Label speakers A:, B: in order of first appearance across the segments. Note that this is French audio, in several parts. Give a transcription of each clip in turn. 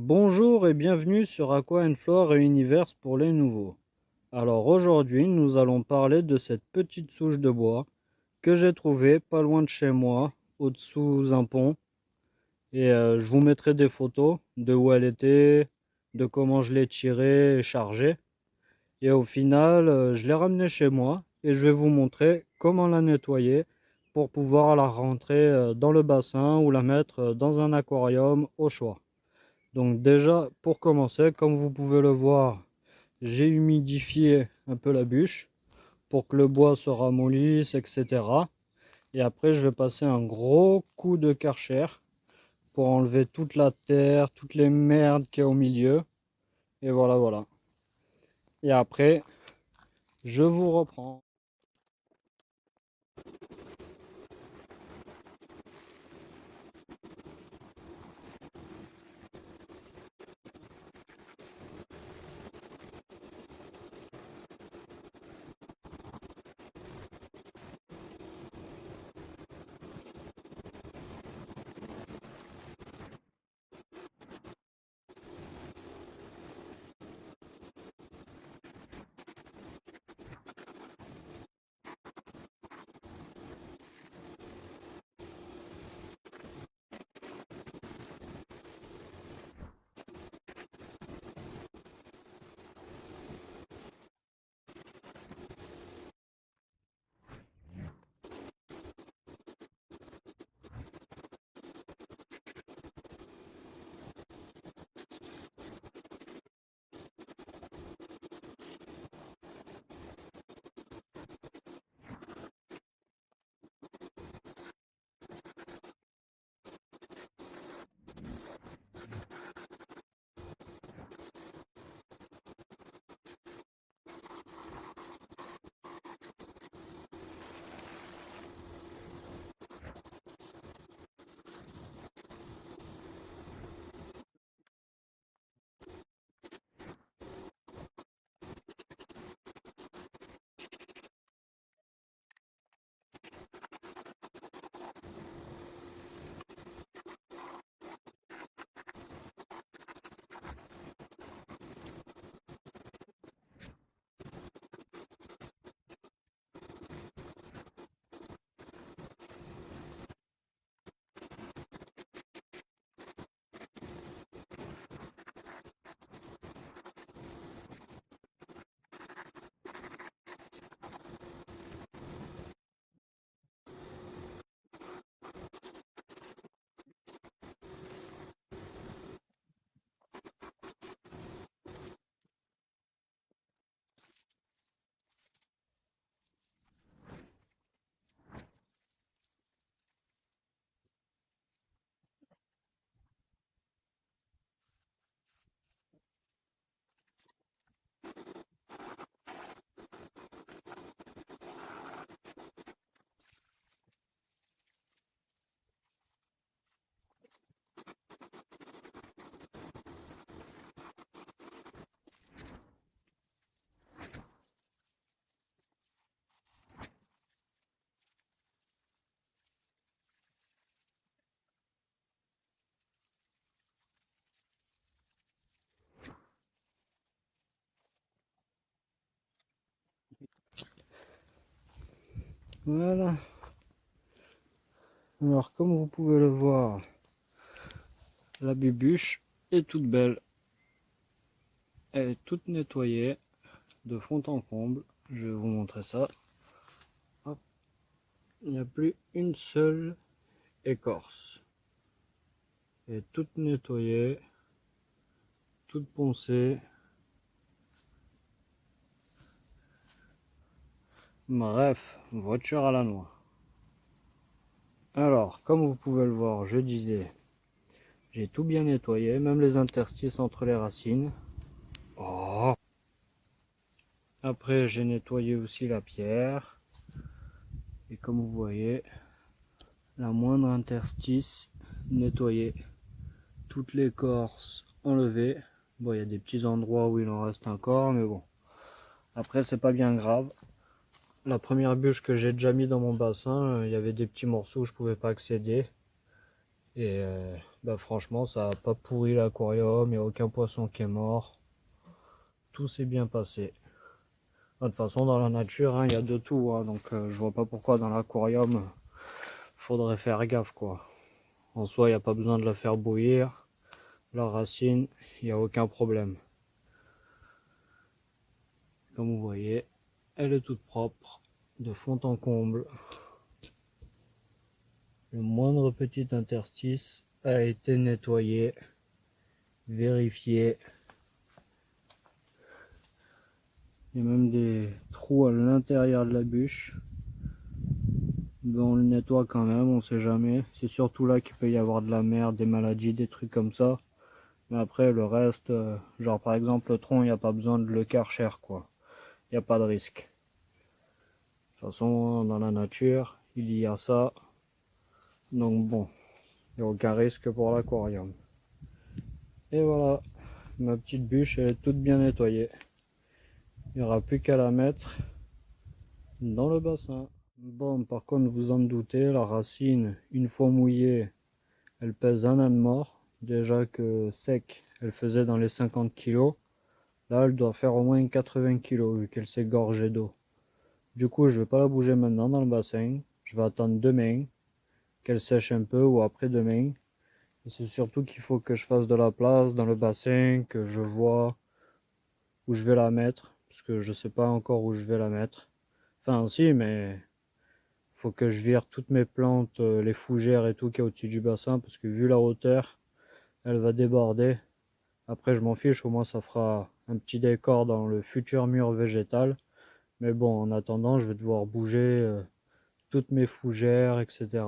A: Bonjour et bienvenue sur Aqua Flore et Universe pour les nouveaux. Alors aujourd'hui, nous allons parler de cette petite souche de bois que j'ai trouvée pas loin de chez moi, au-dessous un pont. Et je vous mettrai des photos de où elle était, de comment je l'ai tirée et chargée. Et au final, je l'ai ramenée chez moi et je vais vous montrer comment la nettoyer pour pouvoir la rentrer dans le bassin ou la mettre dans un aquarium au choix. Donc déjà, pour commencer, comme vous pouvez le voir, j'ai humidifié un peu la bûche pour que le bois se ramollisse, etc. Et après, je vais passer un gros coup de Karcher pour enlever toute la terre, toutes les merdes qu'il y a au milieu. Et voilà, voilà. Et après, je vous reprends. Voilà. Alors comme vous pouvez le voir, la bubuche est toute belle. Elle est toute nettoyée de fond en comble. Je vais vous montrer ça. Hop. Il n'y a plus une seule écorce. Elle est toute nettoyée, toute poncée. Bref, voiture à la noix. Alors, comme vous pouvez le voir, je disais, j'ai tout bien nettoyé, même les interstices entre les racines. Oh. Après, j'ai nettoyé aussi la pierre. Et comme vous voyez, la moindre interstice nettoyé. Toute l'écorce enlevée. Bon, il y a des petits endroits où il en reste encore, mais bon. Après, c'est pas bien grave. La première bûche que j'ai déjà mis dans mon bassin, il y avait des petits morceaux où je pouvais pas accéder. Et bah franchement ça a pas pourri l'aquarium, il n'y a aucun poisson qui est mort. Tout s'est bien passé. De toute façon dans la nature, hein, il y a de tout, hein, donc je vois pas pourquoi dans l'aquarium faudrait faire gaffe quoi. En soi, il n'y a pas besoin de la faire bouillir. La racine, il n'y a aucun problème. Comme vous voyez, elle est toute propre, de fond en comble. Le moindre petit interstice a été nettoyé, vérifié. Il y a même des trous à l'intérieur de la bûche. Mais on le nettoie quand même, on sait jamais. C'est surtout là qu'il peut y avoir de la merde, des maladies, des trucs comme ça. Mais après, le reste, genre par exemple le tronc, il n'y a pas besoin de le karcher quoi. Il n'y a pas de risque. De toute façon, dans la nature, il y a ça. Donc bon, il n'y a aucun risque pour l'aquarium. Et voilà, ma petite bûche, elle est toute bien nettoyée. Il n'y aura plus qu'à la mettre dans le bassin. Bon, par contre, vous en doutez, la racine, une fois mouillée, elle pèse un âne mort. Déjà que sec, elle faisait dans les 50 kilos. Là, elle doit faire au moins 80 kilos vu qu'elle s'est gorgée d'eau. Du coup, je vais pas la bouger maintenant dans le bassin. Je vais attendre demain qu'elle sèche un peu ou après-demain. Et c'est surtout qu'il faut que je fasse de la place dans le bassin, que je vois où je vais la mettre. Parce que je sais pas encore où je vais la mettre. Enfin, si, mais faut que je vire toutes mes plantes, les fougères et tout qui est au-dessus du bassin. Parce que vu la hauteur, elle va déborder. Après, je m'en fiche, au moins ça fera un petit décor dans le futur mur végétal. Mais bon, en attendant, je vais devoir bouger toutes mes fougères, etc.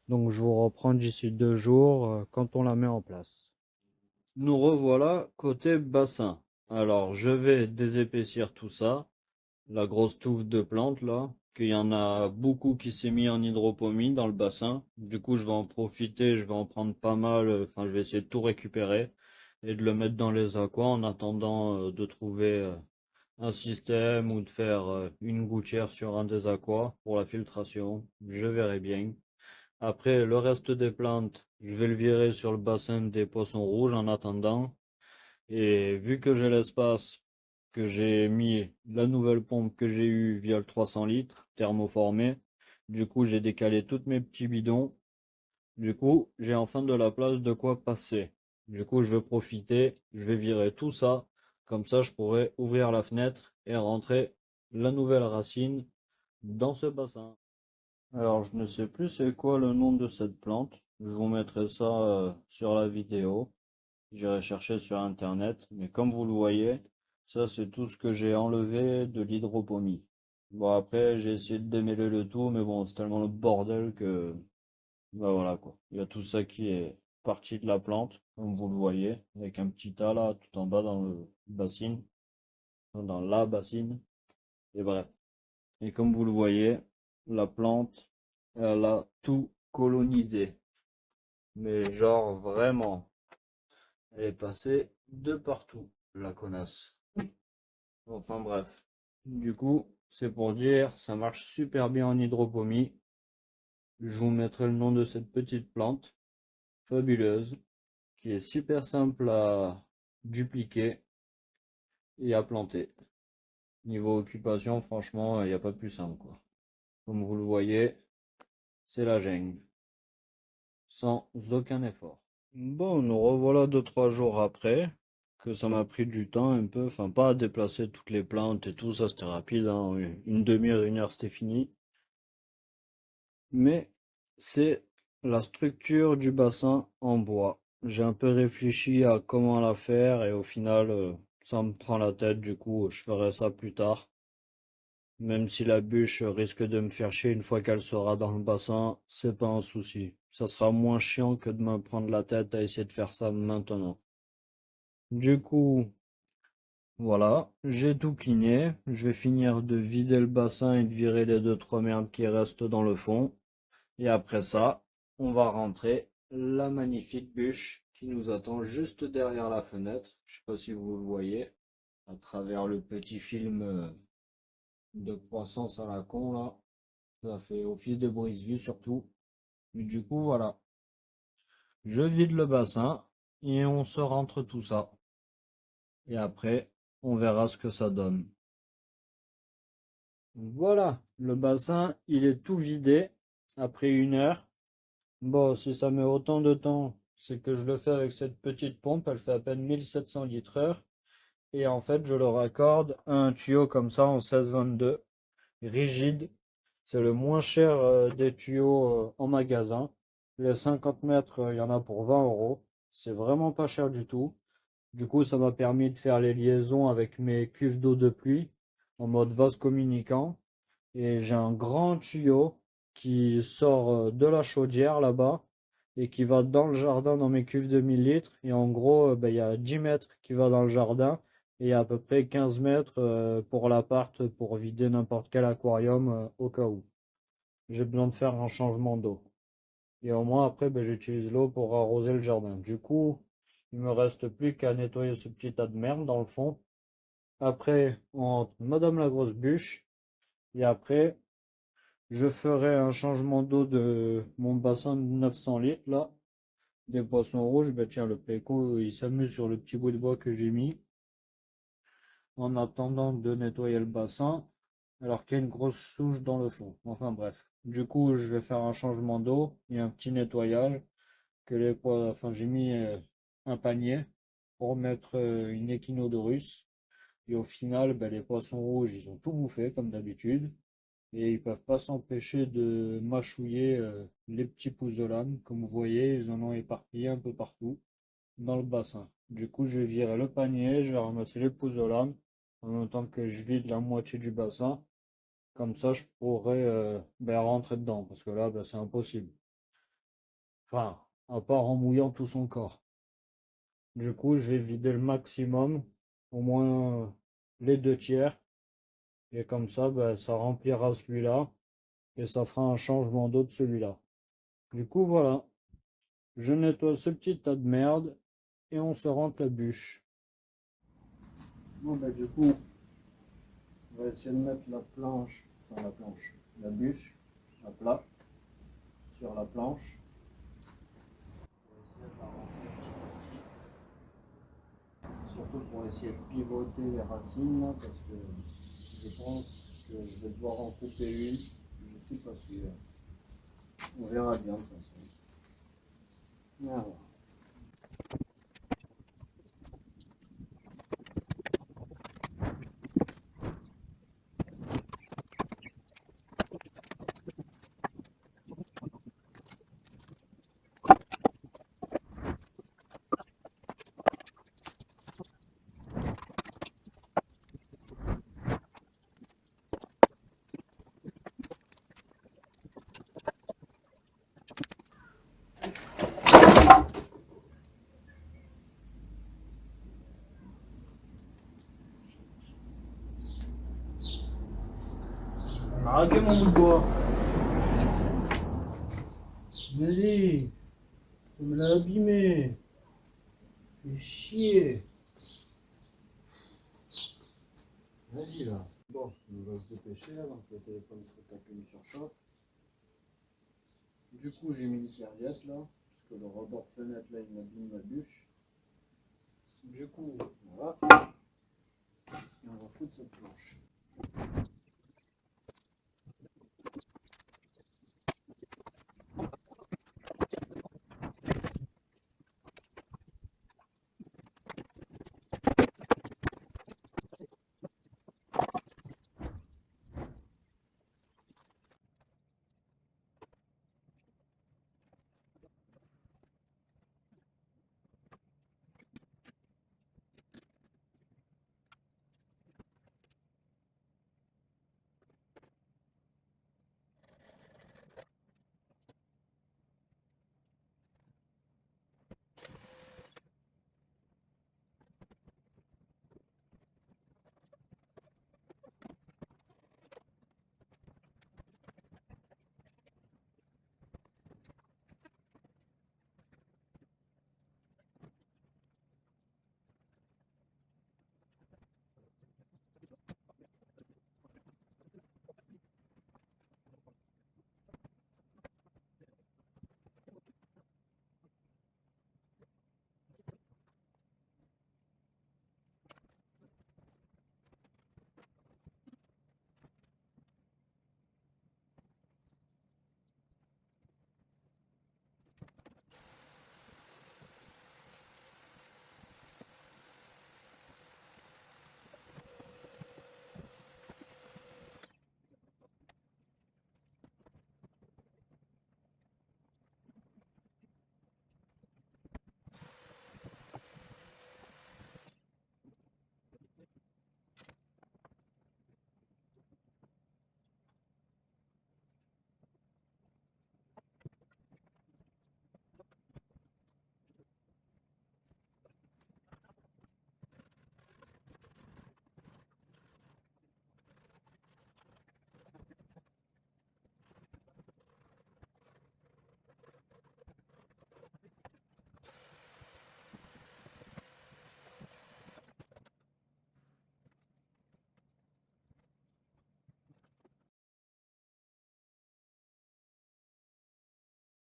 A: Donc je vous reprends d'ici 2 jours quand on la met en place. Nous revoilà côté bassin. Alors je vais désépaissir tout ça, la grosse touffe de plantes là, qu'il y en a beaucoup qui s'est mis en hydroponie dans le bassin. Du coup je vais en profiter, je vais en prendre pas mal, enfin je vais essayer de tout récupérer et de le mettre dans les aquas en attendant de trouver un système ou de faire une gouttière sur un des aquas pour la filtration. Je verrai bien. Après, le reste des plantes, je vais le virer sur le bassin des poissons rouges en attendant. Et vu que j'ai l'espace, que j'ai mis la nouvelle pompe que j'ai eue via le 300 litres thermoformé, du coup j'ai décalé tous mes petits bidons. Du coup, j'ai enfin de la place de quoi passer. Du coup, je vais profiter, je vais virer tout ça. Comme ça, je pourrai ouvrir la fenêtre et rentrer la nouvelle racine dans ce bassin. Alors, je ne sais plus c'est quoi le nom de cette plante. Je vous mettrai ça sur la vidéo. J'irai chercher sur internet. Mais comme vous le voyez, ça c'est tout ce que j'ai enlevé de l'hydroponie. Bon, après, j'ai essayé de démêler le tout, mais bon, c'est tellement le bordel que bah voilà quoi. Il y a tout ça qui est parti de la plante, comme vous le voyez, avec un petit tas là tout en bas dans le bassine, dans la bassine. Et bref. Et comme vous le voyez, la plante, elle a tout colonisé. Mais genre vraiment, elle est passée de partout, la connasse. Enfin bref. Du coup, c'est pour dire, ça marche super bien en hydroponie. Je vous mettrai le nom de cette petite plante, fabuleuse, qui est super simple à dupliquer et à planter. Niveau occupation, franchement, il n'y a pas plus simple, quoi. Comme vous le voyez, c'est la jungle, sans aucun effort. Bon, nous revoilà 2-3 jours après, que ça m'a pris du temps un peu, enfin pas à déplacer toutes les plantes et tout, ça c'était rapide, hein, une demi-heure, 1 heure c'était fini. Mais c'est la structure du bassin en bois. J'ai un peu réfléchi à comment la faire et au final, ça me prend la tête, du coup, je ferai ça plus tard. Même si la bûche risque de me faire chier une fois qu'elle sera dans le bassin, c'est pas un souci. Ça sera moins chiant que de me prendre la tête à essayer de faire ça maintenant. Du coup, voilà, j'ai tout cleané. Je vais finir de vider le bassin et de virer les 2-3 merdes qui restent dans le fond. Et après ça, on va rentrer la magnifique bûche qui nous attend juste derrière la fenêtre. Je sais pas si vous le voyez à travers le petit film de croissance à la con là. Ça fait office de brise-vue surtout. Mais du coup, voilà. Je vide le bassin et on se rentre tout ça. Et après, on verra ce que ça donne. Voilà, le bassin, il est tout vidé après 1 heure. Bon, si ça met autant de temps, c'est que je le fais avec cette petite pompe, elle fait à peine 1700 litres heure. Et en fait, je le raccorde à un tuyau comme ça en 16-22, rigide. C'est le moins cher des tuyaux en magasin. Les 50 mètres, il y en a pour 20 euros. C'est vraiment pas cher du tout. Du coup, ça m'a permis de faire les liaisons avec mes cuves d'eau de pluie en mode vase communicant. Et j'ai un grand tuyau qui sort de la chaudière là-bas et qui va dans le jardin dans mes cuves de 1000 litres. Et en gros, ben, il y a 10 mètres qui va dans le jardin et il y a à peu près 15 mètres pour l'appart pour vider n'importe quel aquarium au cas où j'ai besoin de faire un changement d'eau. Et au moins après, ben, j'utilise l'eau pour arroser le jardin. Du coup, il me reste plus qu'à nettoyer ce petit tas de merde dans le fond. Après, on rentre Madame la grosse bûche. Et après, je ferai un changement d'eau de mon bassin de 900 litres là. Des poissons rouges, ben tiens, le Pleco, il s'amuse sur le petit bout de bois que j'ai mis. En attendant de nettoyer le bassin, alors qu'il y a une grosse souche dans le fond. Enfin bref. Du coup, je vais faire un changement d'eau et un petit nettoyage. Que les poissons, enfin j'ai mis un panier pour mettre une échinoderus. Et au final, ben, les poissons rouges, ils ont tout bouffé comme d'habitude. Et ils peuvent pas s'empêcher de mâchouiller les petits pouzzolanes. Comme vous voyez, ils en ont éparpillé un peu partout dans le bassin. Du coup, je vais virer le panier, je vais ramasser les pouzzolanes en même temps que je vide la moitié du bassin. Comme ça, je pourrais ben, rentrer dedans parce que là, ben, c'est impossible. Enfin, à part en mouillant tout son corps. Du coup, je vais vider le maximum, au moins les 2 tiers. Et comme ça, ben, ça remplira celui-là et ça fera un changement d'eau de celui-là. Du coup, voilà. Je nettoie ce petit tas de merde et on se rentre la bûche. Bon, ben, du coup, on va essayer de mettre la bûche, à plat, sur la planche. On va essayer de la rentrer petit à petit. Surtout pour essayer de pivoter les racines, là, parce que je pense que je vais devoir en couper une. Je suis pas sûr. On verra bien de toute façon. Voilà. Arrêtez mon bout de bois. Vas-y, tu me l'as abîmé. Fais chier. Vas-y là. Bon, on va se dépêcher avant que le téléphone se retape une surchauffe. Du coup, j'ai mis une serviette là, parce que le rebord fenêtre là, il m'abîme ma bûche. Du coup, voilà. Et on va foutre cette planche.